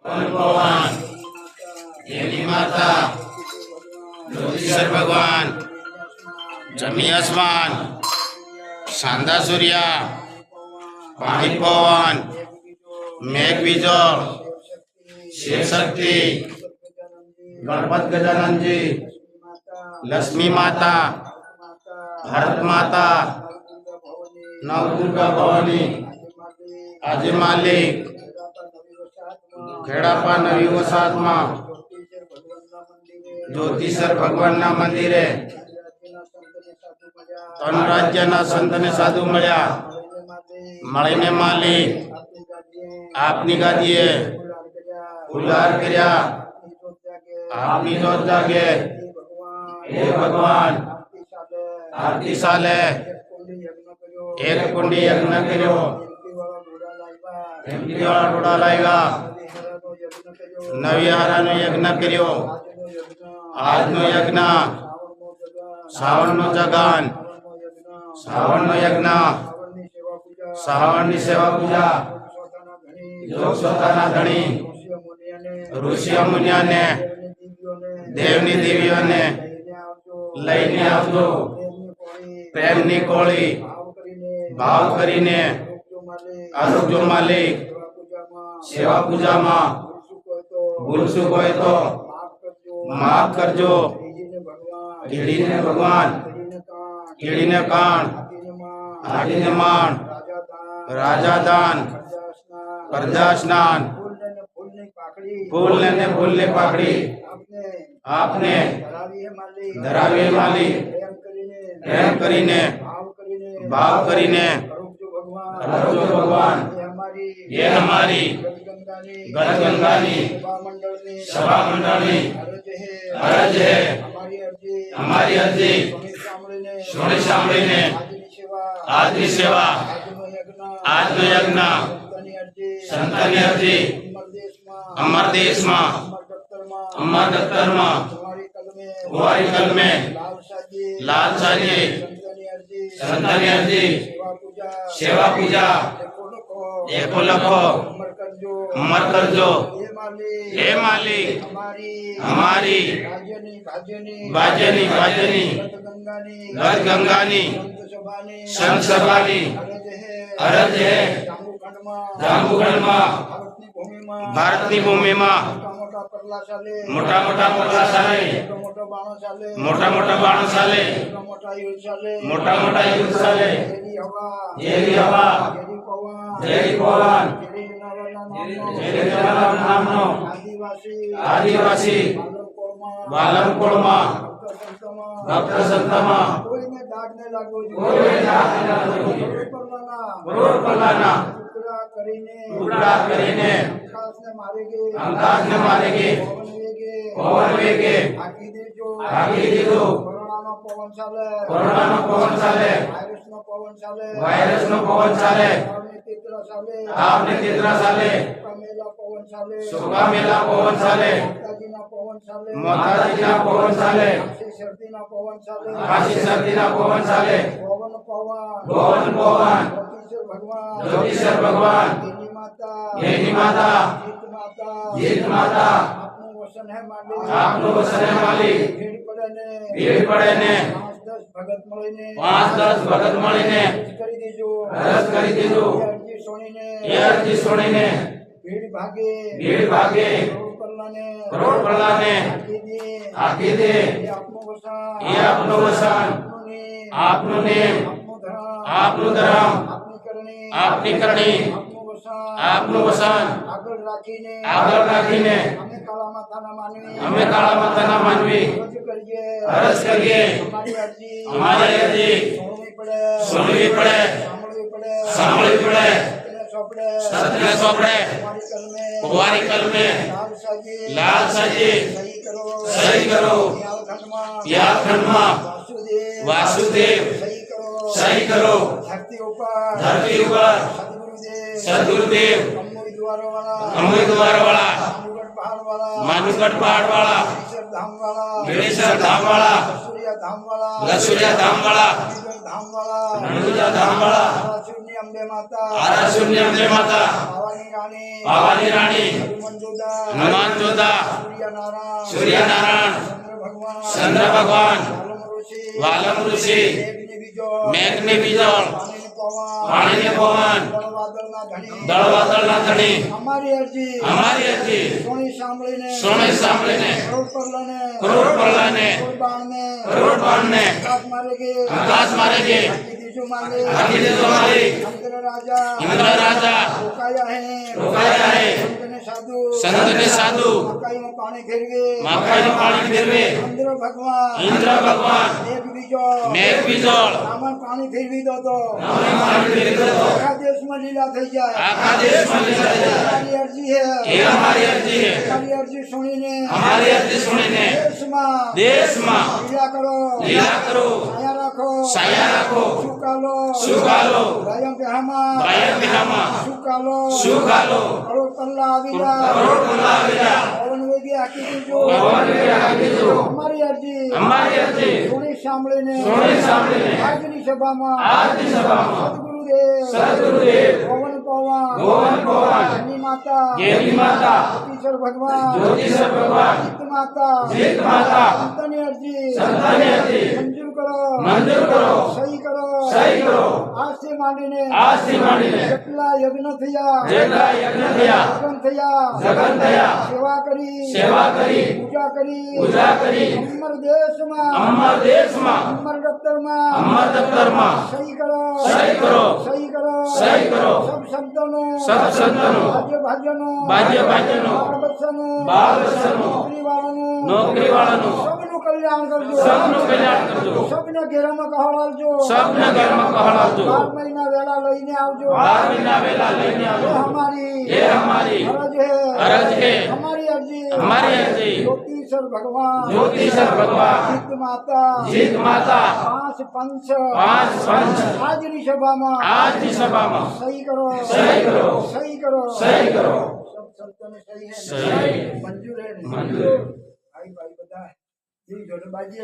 पवन देवी माता ज्योतिषर भगवान जमी आसमान शांदा सूर्या पानी पवन मेघ बीजोड़ शिव शक्ति गणपत गजानन जी लक्ष्मी माता भारत माता नवदुर्गा भवानी आदि मालिक खेड़ापा नवी वसाहत में ज्योतिषर भगवान ना मंदिरे त्रण राज्यना संत ने साधु मळ्या मळीने मालिक आपनी गादीए फुलार कर्या आपनी जोत जागे हे भगवान आरती साले एक कुंडी यज्ञ कर्यो एमटी वाला डोडा लाएगा नवी हारानो यज्ञ कर्यो આજનો યજ્ઞ શ્રાવણનો જગાન શ્રાવણનો યજ્ઞ શ્રાવણની સેવા પૂજા યોગ સોતાના ધણી ઋષિ મુનિઓને દેવની દેવીઓને લઈને આવજો પ્રેમની કોળી ભાવ કરીને આરોગ્ય માલિક સેવા પૂજામાં ભૂલ ચૂક હોય તો माफ करजो कीड़ी ने भगवान कीड़ी ने कान हाथी ने मान राजा दान प्रजा स्नान फूल ने फूल ने पाकड़ी आपने धरावी माली प्रेम करीने भाव करीने करजो भगवान ये हमारी गणगंगानी सभा मंडली अरज है हमारी अर्जी सोनी सांभळी ने आदि सेवा आज नो यज्ञ संतनी अर्जी अमर देश में अमर दफ्तर में कुंवारी कल में लाल साजी संतनी अर्जी सेवा पूजा एको लखो अमर करजो हे मालिक हमारी बाजनी गद गंगानी संत सभानी अरज है जांबुगढ़ में भारतनी भूमि में मोटा मोटा परला साले मोटा मोटा बाण साले मोटा मोटा युद्ध साले जेरी हवा जेरी पवन जेरी नामनो आदिवासी बालमकोळमा भक्त संतमा कोઈને દાગ ન લાગવો જોઈએ કરોડ પલ્લાના ટુકડા કરીને આકાશને મારેગે પવન વેગે આખી દીધો કોરોનાનો પવન ચાલે વાયરસનો પવન ચાલે आपने तितरा साले सुगा मेला पवन साले माताजी ना पवन साले काशी सर्दी ना पवन साले पवन पवन ज्योतिषर भगवान देवी माता जीत माता आपनो वसन है मालिक भीड़ पड़े ने 5-10 भगत मळीने रस करी दीजो ये अर्जी सोनीने भीड़ भागे करोड़ पल्लाने आकी दे ये अपनो वसन आपनो नेम आपनो धर्म आपनी करणी आपनो वसन आगळ राखीने हमें काला माताना मानवी अरज करिए हमारी अर्जी सुनवी पड़े सांभळवी पड़े सतने सोपड़े कुंवारी कल में लाल साजी सही करो या खंडमा वासुदेव सही करो धरती ऊपर सदगुरुदेव अमोई द्वार वाला मानुगढ़ पहाड़ वाला बेड़ेसर धाम वाला लसुरिया धाम वाला नंदुजा धाम वाला आरा शून्य अम्बे माता भवानी रानी હનુમાન જોધા સૂર્યનારાયણ ચંદ્ર ભગવાન વાલમ ઋષિ મેઘની બીજોળ પાણીને પવન દળવાદળના ધણી અમારી અરજી સોની સાંભળીને કરોડ પરલાને કરોડ બાણને આકાશ મારે કે આખી દેજો મારી इंद्र राजा रोकाया है संत ने साधु मकाई में पानी फेरवे इंद्र भगवान मेघ बीजोड़ पानी फेरवी दो तो आखा देश में लीला થઈ જાય हमारी अर्जी है हमारी अर्जी सुनीने देश में लीला करो साया रखो सुकालो बायम बिहामा सुकालो करोड़ पल्ला आविला पवन वेगी आकी दीजो हमारी अर्जी सोनी सामने આજની સભામાં સદગુરુદેવ પવન પવન માતા જ્યોતિષર ભગવાન જીત માતા સંતની અરજી મંજૂર કરો સહી કરો આજથી માંડીને જેટલા યજ્ઞ થયા જગન થયા સેવા કરી પૂજા કરી અમર દેશમાં અમર દફતરમાં સહી કરો સબ શબ્દોનો ભાજ્યનો નોકરી વાળાનું સબનું કલ્યાણ કરજો સબને ઘેરામાં કહાળાવજો 12 મહિના વેલા લઈને આવજો એ હમારી અરજ હે हमारी अर्जी ज्योतिषर भगवान जीत माता 5 पंच આજની સભામાં સહી કરો सब शब्दों में सही है मंजूर है भाई भाई बता ये जोड़े बाजी